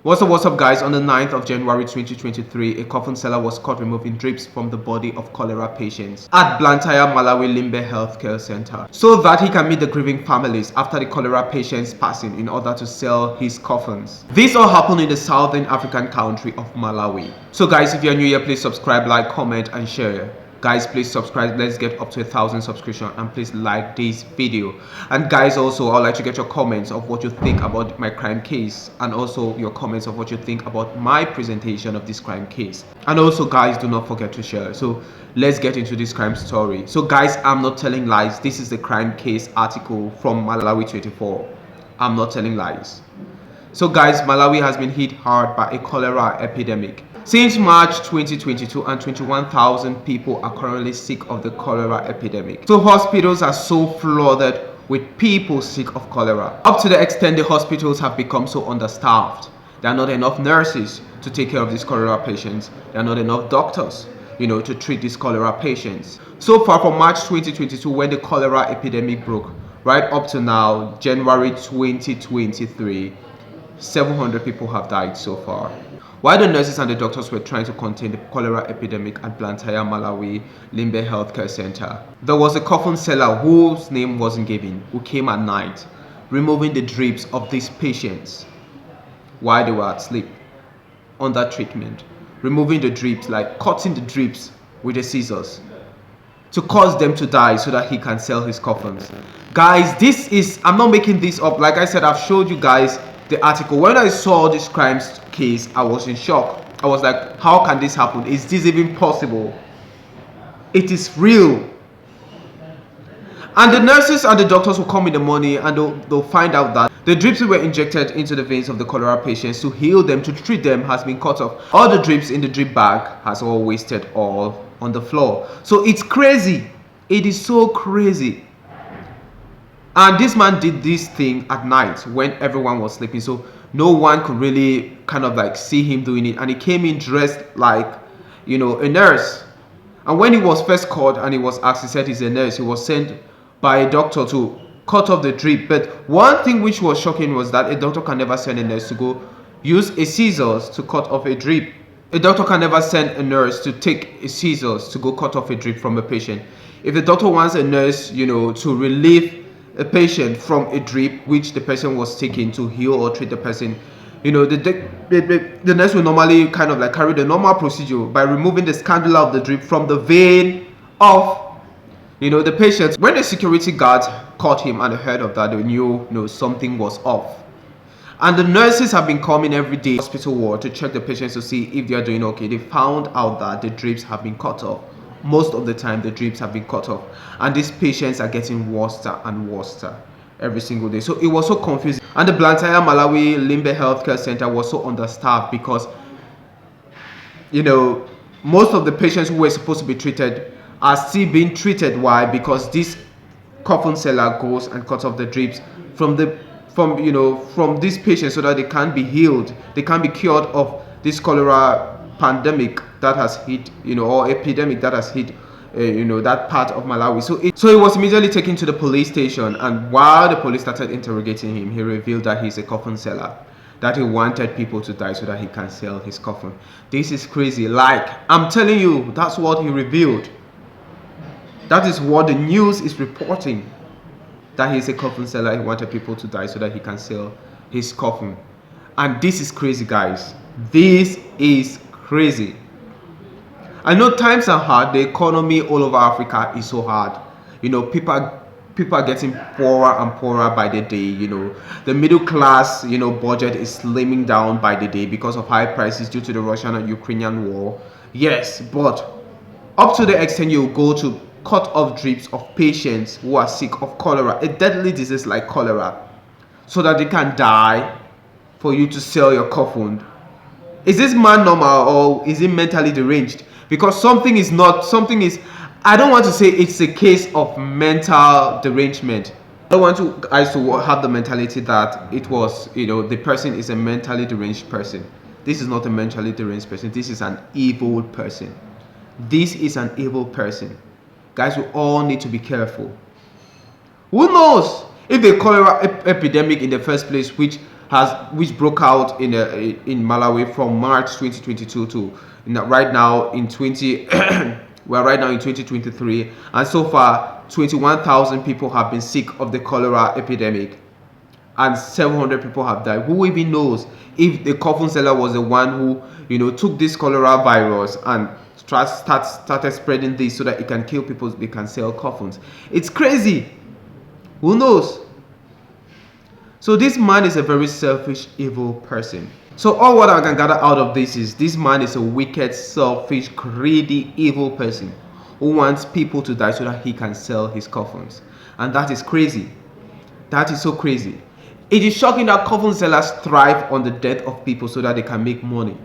What's up guys, on the 9th of January 2023, a coffin seller was caught removing drips from the body of cholera patients at Blantyre, Malawi Limbe Healthcare Center so that he can meet the grieving families after the cholera patients passing in order to sell his coffins. This all happened in the southern African country of Malawi. So guys, if you're new here, please subscribe, like, comment and share. Guys, please subscribe. Let's get up to 1,000 subscriptions, and please like this video. And guys, also I'd like to get your comments of what you think about my crime case, and also your comments of what you think about my presentation of this crime case. And also guys, do not forget to share. So let's get into this crime story. So guys, I'm not telling lies. This is the crime case article from Malawi 24. I'm not telling lies. So guys, Malawi has been hit hard by a cholera epidemic. Since March 2022, and 21,000 people are currently sick of the cholera epidemic. So hospitals are so flooded with people sick of cholera, up to the extent the hospitals have become so understaffed. There are not enough nurses to take care of these cholera patients. There are not enough doctors, to treat these cholera patients. So far, from March 2022, when the cholera epidemic broke, right up to now, January 2023, 700 people have died so far. While the nurses and the doctors were trying to contain the cholera epidemic at Blantyre, Malawi Limbe Healthcare Center, there was a coffin seller whose name wasn't given, who came at night, removing the drips of these patients while they were asleep, under treatment, removing the drips, like cutting the drips with the scissors to cause them to die so that he can sell his coffins. Guys, I'm not making this up. Like I said, I've showed you guys the article. When I saw this crime case, I was in shock. I was like, how can this happen? Is this even possible? It is real. And the nurses and the doctors will come in the morning, and they'll find out that the drips were injected into the veins of the cholera patients to heal them, to treat them, has been cut off. All the drips in the drip bag has all wasted all on the floor. So it's crazy. It is so crazy. And this man did this thing at night when everyone was sleeping, so no one could really kind of like see him doing it. And he came in dressed like, a nurse. And when he was first called and he was asked, he said he's a nurse. He was sent by a doctor to cut off the drip. But one thing which was shocking was that a doctor can never send a nurse to go use a scissors to cut off a drip. A doctor can never send a nurse to take a scissors to go cut off a drip from a patient. If the doctor wants a nurse, to relieve a patient from a drip which the person was taking to heal or treat the person, the nurse will normally kind of like carry the normal procedure by removing the scandula of the drip from the vein of the patient. When the security guards caught him and heard of that, they knew something was off. And the nurses have been coming every day to the hospital ward to check the patients to see if they are doing okay. They found out that the drips have been cut off. Most of the time the drips have been cut off, and these patients are getting worse and worse every single day. So it was so confusing. And the Blantyre Malawi Limbe Healthcare Center was so understaffed because most of the patients who were supposed to be treated are still being treated. Why? Because this coffin seller goes and cuts off the drips from these patients so that they can be healed, they can be cured of this cholera pandemic that has hit, or epidemic that has hit, that part of Malawi. So he was immediately taken to the police station, and while the police started interrogating him, he revealed that he's a coffin seller, that he wanted people to die so that he can sell his coffin. This is crazy. Like, I'm telling you, that's what he revealed. That is what the news is reporting, that he's a coffin seller. He wanted people to die so that he can sell his coffin. And this is crazy, guys. This is crazy. I know times are hard. The economy all over Africa is so hard. People are getting poorer and poorer by the day. The middle class, budget is slimming down by the day because of high prices due to the Russian and Ukrainian war. Yes, but up to the extent you go to cut off drips of patients who are sick of cholera, a deadly disease like cholera, so that they can die for you to sell your coffin. Is this man normal, or is he mentally deranged? Because I don't want to say it's a case of mental derangement. I don't want you guys to have the mentality that it was, the person is a mentally deranged person. This is not a mentally deranged person. This is an evil person. This is an evil person. Guys, we all need to be careful. Who knows if the cholera epidemic in the first place, which which broke out in Malawi from March 2022 to right now in 20 we're right now in 2023, and so far 21,000 people have been sick of the cholera epidemic and 700 people have died. Who even knows if the coffin seller was the one who took this cholera virus and started spreading this so that it can kill people, they can sell coffins. It's crazy. Who knows? So this man is a very selfish, evil person. So all what I can gather out of this is this man is a wicked, selfish, greedy, evil person who wants people to die so that he can sell his coffins. And that is crazy. That is so crazy. It is shocking that coffin sellers thrive on the death of people so that they can make money.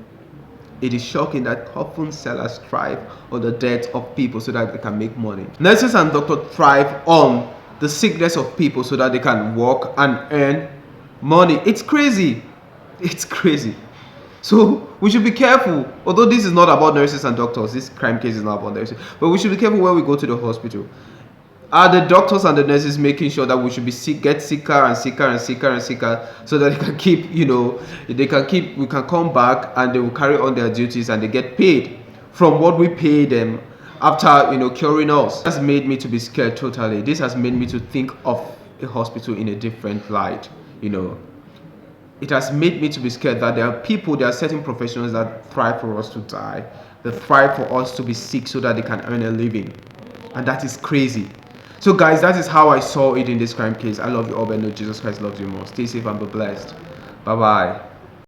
It is shocking that coffin sellers thrive on the death of people so that they can make money. Nurses and doctors thrive on the sickness of people so that they can work and earn money. It's crazy. It's crazy. So we should be careful. Although this is not about nurses and doctors, this crime case is not about nurses, but we should be careful when we go to the hospital. Are the doctors and the nurses making sure that we should be get sicker and sicker and sicker and sicker so that they can keep, we can come back and they will carry on their duties and they get paid from what we pay them after, curing us? This has made me to be scared totally. This has made me to think of a hospital in a different light, It has made me to be scared that there are certain professionals that thrive for us to die. They thrive for us to be sick so that they can earn a living. And that is crazy. So guys, that is how I saw it in this crime case. I love you all, but no, Jesus Christ loves you more. Stay safe and be blessed. Bye bye.